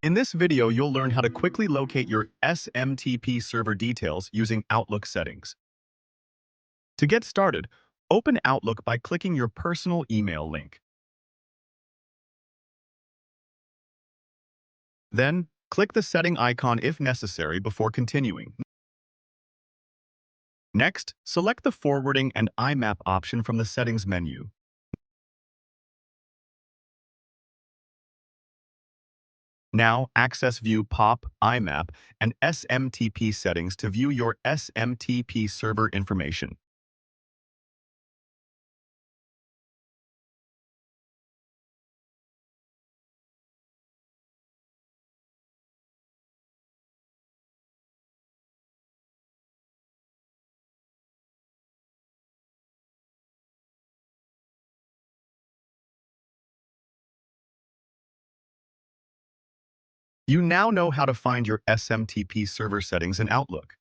In this video, you'll learn how to quickly locate your SMTP server details using Outlook settings. To get started, open Outlook by clicking your personal email link. Then, click the setting icon if necessary before continuing. Next, select the Forwarding and IMAP option from the Settings menu. Now, access View POP, IMAP, and SMTP settings to view your SMTP server information. You now know how to find your SMTP server settings in Outlook.